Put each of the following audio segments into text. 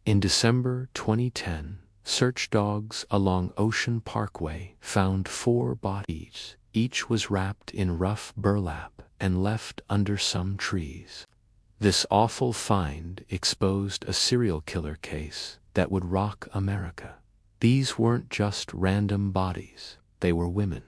In December 2010, search dogs along Ocean Parkway found 4 bodies. Each was wrapped in rough burlap and left under some trees. This awful find exposed a serial killer case that would rock America. These weren't just random bodies, they were women.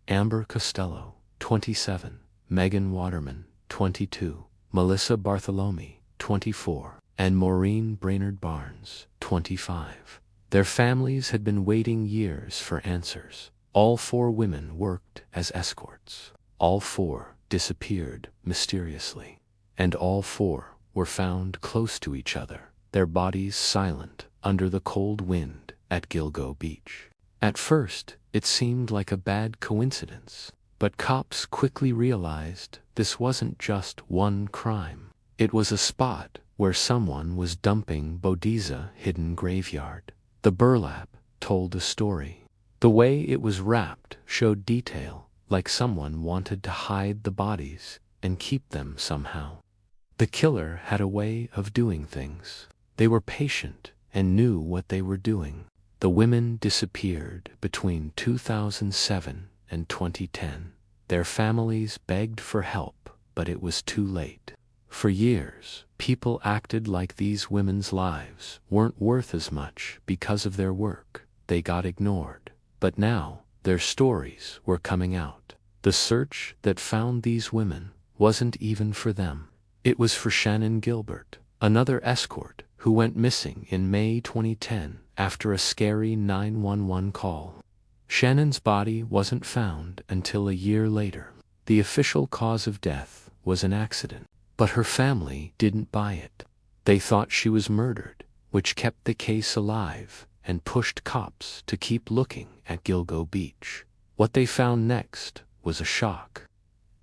Amber Costello, 27, Megan Waterman, 22, Melissa Bartholomew, 24, and Maureen Brainerd Barnes, 25. Their families had been waiting years for answers. All 4 women worked as escorts. All 4 disappeared mysteriously. And all 4 were found close to each other, their bodies silent under the cold wind at Gilgo Beach. At first, it seemed like a bad coincidence, but cops quickly realized this wasn't just one crime. It was a spot where someone was dumping Bodiza hidden graveyard. The burlap told a story. The way it was wrapped showed detail, like someone wanted to hide the bodies and keep them somehow. The killer had a way of doing things. They were patient and knew what they were doing. The women disappeared between 2007 and 2010. Their families begged for help, but it was too late. For years, people acted like these women's lives weren't worth as much because of their work. They got ignored. But now, their stories were coming out. The search that found these women wasn't even for them. It was for Shannon Gilbert, another escort who went missing in May 2010 after a scary 911 call. Shannon's body wasn't found until a year later. The official cause of death was an accident, but her family didn't buy it. They thought she was murdered, which kept the case alive and pushed cops to keep looking at Gilgo Beach. What they found next was a shock.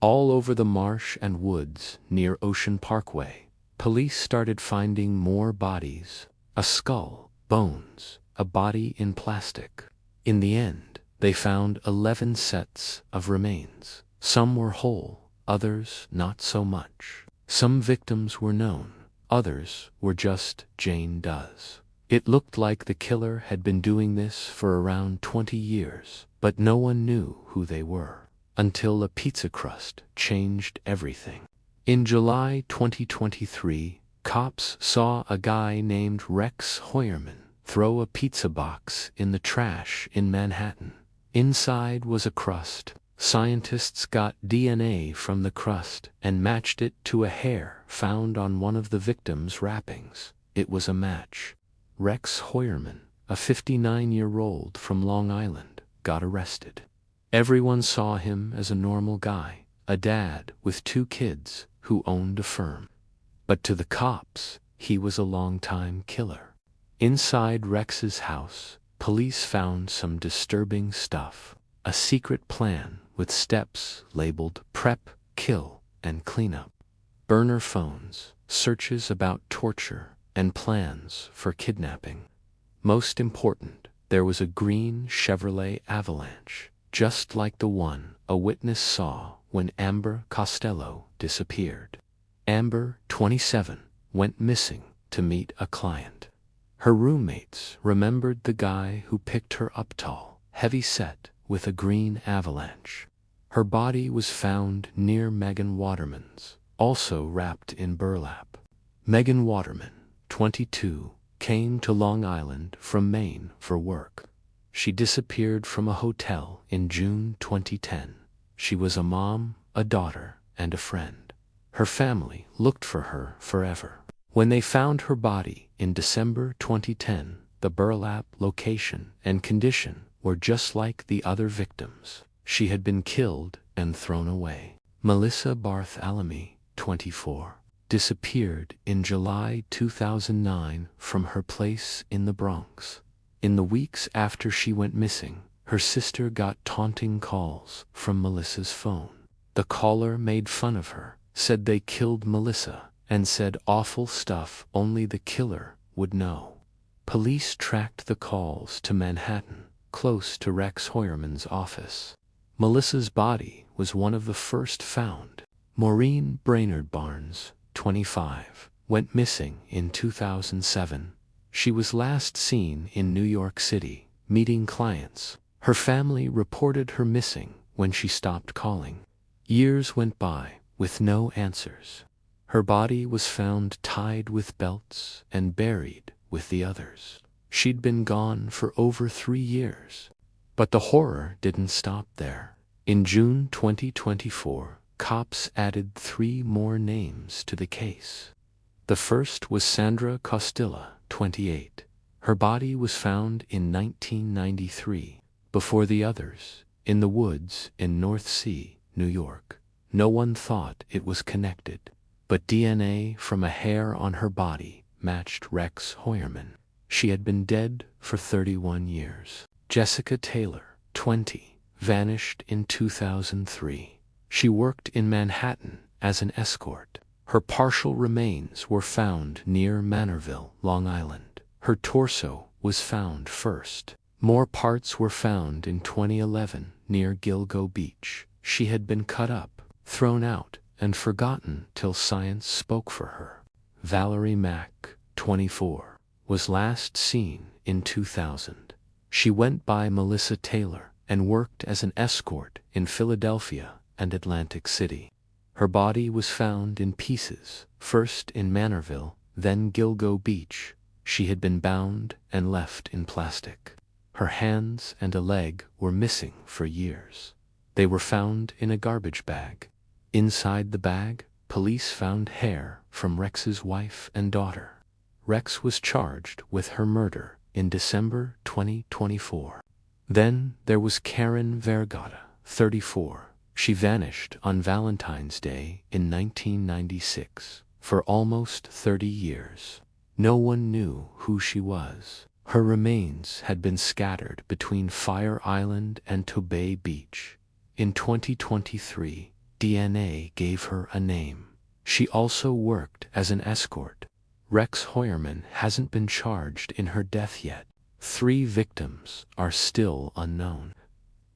All over the marsh and woods near Ocean Parkway, police started finding more bodies. A skull, bones, a body in plastic. In the end, they found 11 sets of remains. Some were whole, others not so much. Some victims were known, others were just Jane Does. It looked like the killer had been doing this for around 20 years, but no one knew who they were. Until a pizza crust changed everything. In July 2023, cops saw a guy named Rex Heuermann throw a pizza box in the trash in Manhattan. Inside was a crust. Scientists got DNA from the crust and matched it to a hair found on one of the victim's wrappings. It was a match. Rex Heuermann, a 59-year-old from Long Island, got arrested. Everyone saw him as a normal guy, a dad with 2 kids who owned a firm. But to the cops, he was a long-time killer. Inside Rex's house, police found some disturbing stuff. A secret plan with steps labeled prep, kill, and cleanup. Burner phones, searches about torture, and plans for kidnapping. Most important, there was a green Chevrolet Avalanche, just like the one a witness saw when Amber Costello disappeared. Amber, 27, went missing to meet a client. Her roommates remembered the guy who picked her up tall, heavy-set, with a green Avalanche. Her body was found near Megan Waterman's, also wrapped in burlap. Megan Waterman, 22, came to Long Island from Maine for work. She disappeared from a hotel in June 2010. She was a mom, a daughter, and a friend. Her family looked for her forever. When they found her body in December 2010, the burlap location and condition were just like the other victims. She had been killed and thrown away. Melissa Bartholomew, 24, disappeared in July 2009 from her place in the Bronx. In the weeks after she went missing, her sister got taunting calls from Melissa's phone. The caller made fun of her, said they killed Melissa, and said awful stuff only the killer would know. Police tracked the calls to Manhattan, close to Rex Heuermann's office. Melissa's body was one of the first found. Maureen Brainerd Barnes, 25, went missing in 2007. She was last seen in New York City, meeting clients. Her family reported her missing when she stopped calling. Years went by with no answers. Her body was found tied with belts and buried with the others. She'd been gone for over 3 years. But the horror didn't stop there. In June 2024, cops added 3 more names to the case. The first was Sandra Costilla, 28. Her body was found in 1993, before the others, in the woods in North Sea, New York. No one thought it was connected, but DNA from a hair on her body matched Rex Heuermann. She had been dead for 31 years. Jessica Taylor, 20, vanished in 2003. She worked in Manhattan as an escort. Her partial remains were found near Manorville, Long Island. Her torso was found first. More parts were found in 2011 near Gilgo Beach. She had been cut up, thrown out, and forgotten till science spoke for her. Valerie Mack, 24, was last seen in 2000. She went by Melissa Taylor and worked as an escort in Philadelphia and Atlantic City. Her body was found in pieces, first in Manorville, then Gilgo Beach. She had been bound and left in plastic. Her hands and a leg were missing for years. They were found in a garbage bag. Inside the bag, police found hair from Rex's wife and daughter. Rex was charged with her murder in December 2024. Then there was Karen Vergata, 34. She vanished on Valentine's Day in 1996. For almost 30 years, no one knew who she was. Her remains had been scattered between Fire Island and Tobay Beach. In 2023, DNA gave her a name. She also worked as an escort. Rex Heuermann hasn't been charged in her death yet. 3 victims are still unknown.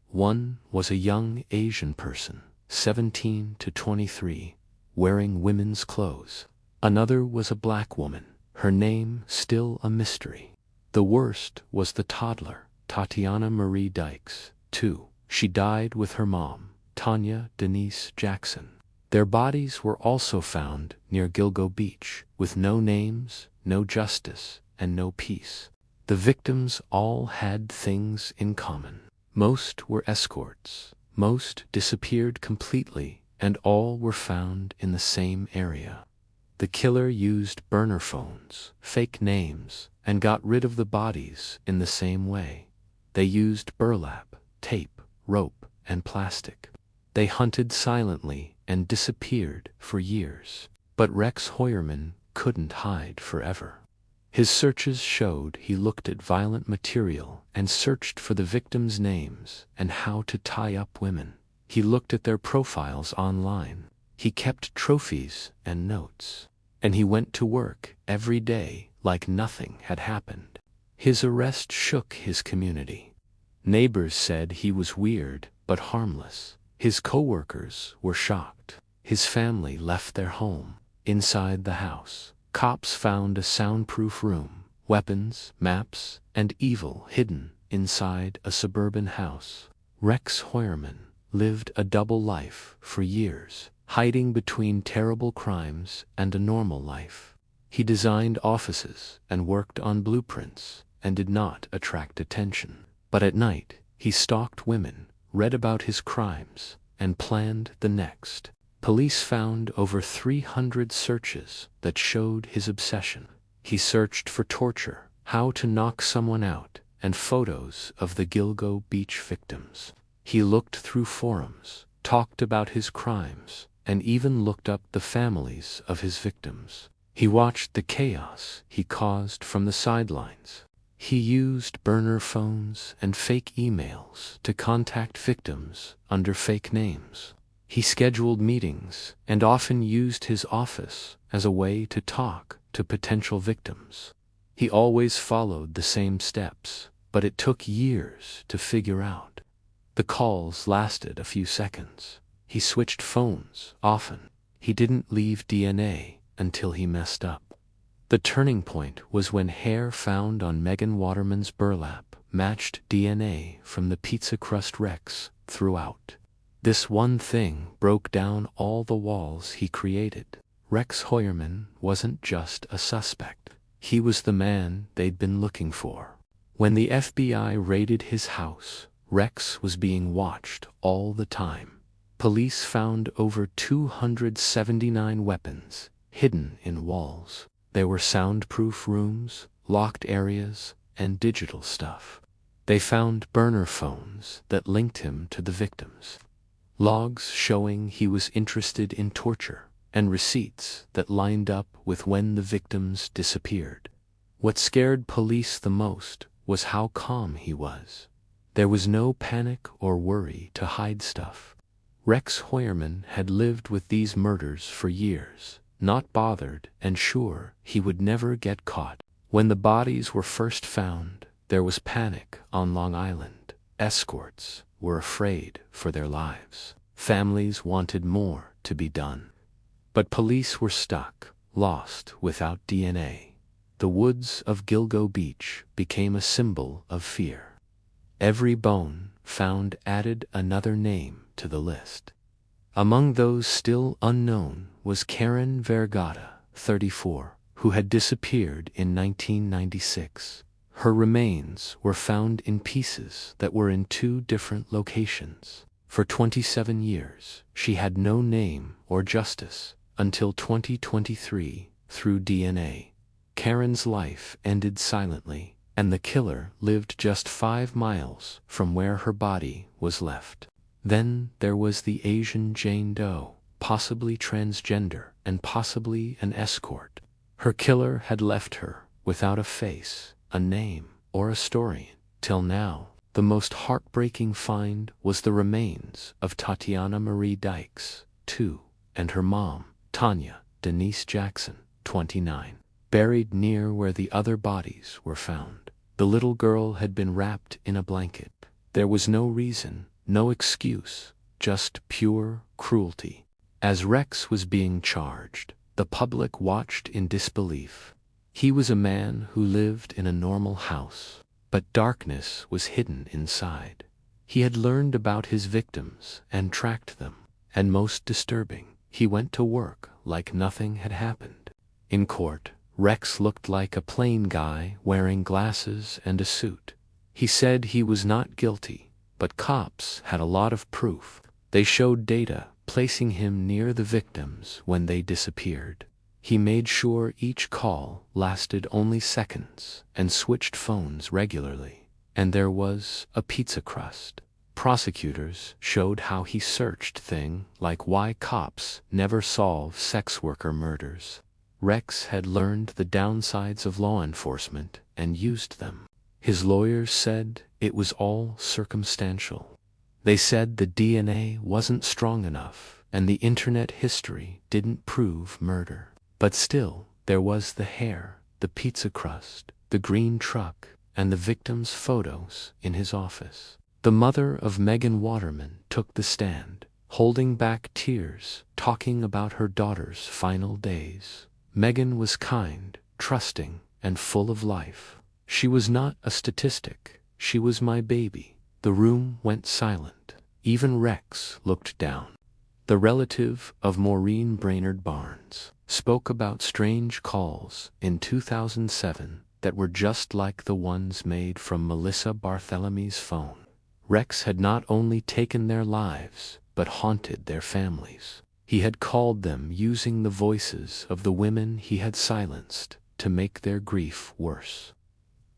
One was a young Asian person, 17 to 23, wearing women's clothes. Another was a black woman, her name still a mystery. The worst was the toddler, Tatiana Marie Dykes, 2. She died with her mom, Tanya Denise Jackson. Their bodies were also found near Gilgo Beach, with no names, no justice, and no peace. The victims all had things in common. Most were escorts, most disappeared completely, and all were found in the same area. The killer used burner phones, fake names, and got rid of the bodies in the same way. They used burlap, tape, rope, and plastic. They hunted silently and disappeared for years. But Rex Heuermann couldn't hide forever. His searches showed he looked at violent material and searched for the victims' names and how to tie up women. He looked at their profiles online. He kept trophies and notes. And he went to work every day like nothing had happened. His arrest shook his community. Neighbors said he was weird but harmless. His co-workers were shocked. His family left their home. Inside the house, cops found a soundproof room, weapons, maps, and evil hidden inside a suburban house. Rex Heuermann lived a double life for years, hiding between terrible crimes and a normal life. He designed offices and worked on blueprints and did not attract attention. But at night, he stalked women, read about his crimes, and planned the next. Police found over 300 searches that showed his obsession. He searched for torture, how to knock someone out, and photos of the Gilgo Beach victims. He looked through forums, talked about his crimes, and even looked up the families of his victims. He watched the chaos he caused from the sidelines. He used burner phones and fake emails to contact victims under fake names. He scheduled meetings and often used his office as a way to talk to potential victims. He always followed the same steps, but it took years to figure out. The calls lasted a few seconds. He switched phones often. He didn't leave DNA until he messed up. The turning point was when hair found on Megan Waterman's burlap matched DNA from the pizza crust Rex threw out. This one thing broke down all the walls he created. Rex Heuermann wasn't just a suspect. He was the man they'd been looking for. When the FBI raided his house, Rex was being watched all the time. Police found over 279 weapons hidden in walls. There were soundproof rooms, locked areas, and digital stuff. They found burner phones that linked him to the victims, logs showing he was interested in torture, and receipts that lined up with when the victims disappeared. What scared police the most was how calm he was. There was no panic or worry to hide stuff. Rex Heuermann had lived with these murders for years, not bothered and sure he would never get caught. When the bodies were first found, there was panic on Long Island. Escorts were afraid for their lives. Families wanted more to be done. But police were stuck, lost without DNA. The woods of Gilgo Beach became a symbol of fear. Every bone found added another name to the list. Among those still unknown was Karen Vergata, 34, who had disappeared in 1996. Her remains were found in pieces that were in 2 different locations. For 27 years, she had no name or justice until 2023 through DNA. Karen's life ended silently, and the killer lived just 5 miles from where her body was left. Then there was the Asian Jane Doe, possibly transgender and possibly an escort. Her killer had left her without a face, a name, or a story. Till now, the most heartbreaking find was the remains of Tatiana Marie Dykes, 2, and her mom, Tanya Denise Jackson, 29, buried near where the other bodies were found. The little girl had been wrapped in a blanket. There was no reason, no excuse, just pure cruelty. As Rex was being charged, the public watched in disbelief. He was a man who lived in a normal house, but darkness was hidden inside. He had learned about his victims and tracked them, and most disturbing, he went to work like nothing had happened. In court, Rex looked like a plain guy wearing glasses and a suit. He said he was not guilty, but cops had a lot of proof. They showed data placing him near the victims when they disappeared. He made sure each call lasted only seconds and switched phones regularly. And there was a pizza crust. Prosecutors showed how he searched things like why cops never solve sex worker murders. Rex had learned the downsides of law enforcement and used them. His lawyers said it was all circumstantial. They said the DNA wasn't strong enough and the internet history didn't prove murder. But still, there was the hair, the pizza crust, the green truck, and the victims' photos in his office. The mother of Megan Waterman took the stand, holding back tears, talking about her daughter's final days. Megan was kind, trusting, and full of life. She was not a statistic. She was my baby. The room went silent. Even Rex looked down. The relative of Maureen Brainerd Barnes spoke about strange calls in 2007 that were just like the ones made from Melissa Barthelomew's phone. Rex had not only taken their lives, but haunted their families. He had called them using the voices of the women he had silenced to make their grief worse.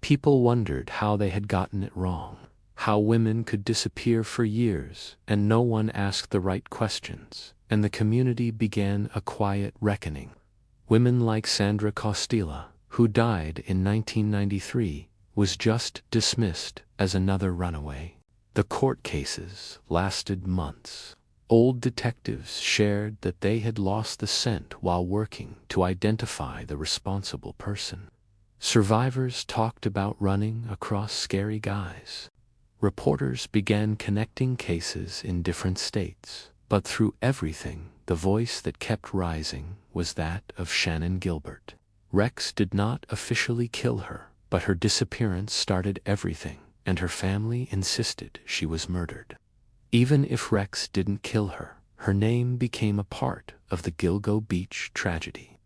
People wondered how they had gotten it wrong, how women could disappear for years and no one asked the right questions, and the community began a quiet reckoning. Women like Sandra Costilla, who died in 1993, was just dismissed as another runaway. The court cases lasted months. Old detectives shared that they had lost the scent while working to identify the responsible person. Survivors talked about running across scary guys. Reporters began connecting cases in different states, but through everything, the voice that kept rising was that of Shannon Gilbert. Rex did not officially kill her, but her disappearance started everything, and her family insisted she was murdered. Even if Rex didn't kill her, her name became a part of the Gilgo Beach tragedy.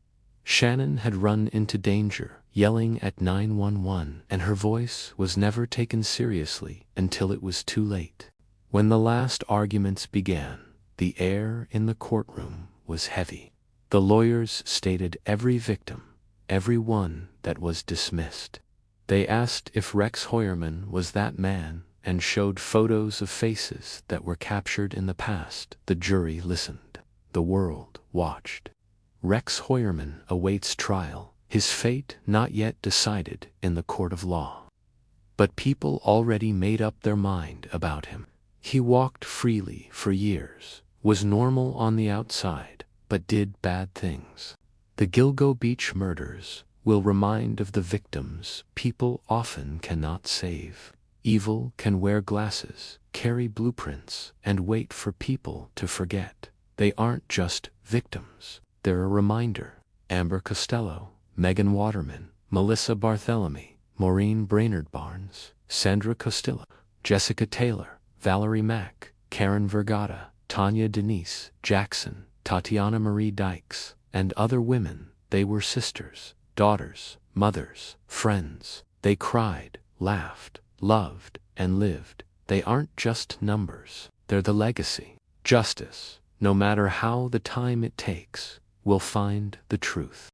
Shannon had run into danger, yelling at 911, and her voice was never taken seriously until it was too late. When the last arguments began, the air in the courtroom was heavy. The lawyers stated every victim, every one that was dismissed. They asked if Rex Heuermann was that man and showed photos of faces that were captured in the past. The jury listened. The world watched. Rex Heuermann awaits trial, his fate not yet decided in the court of law. But people already made up their mind about him. He walked freely for years, was normal on the outside, but did bad things. The Gilgo Beach murders will remind of the victims people often cannot save. Evil can wear glasses, carry blueprints, and wait for people to forget. They aren't just victims. They're a reminder. Amber Costello, Megan Waterman, Melissa Barthélemy, Maureen Brainerd Barnes, Sandra Costillo, Jessica Taylor, Valerie Mack, Karen Vergata, Tanya Denise Jackson, Tatiana Marie Dykes, and other women. They were sisters, daughters, mothers, friends. They cried, laughed, loved, and lived. They aren't just numbers. They're the legacy. Justice, no matter how the time it takes, will find the truth.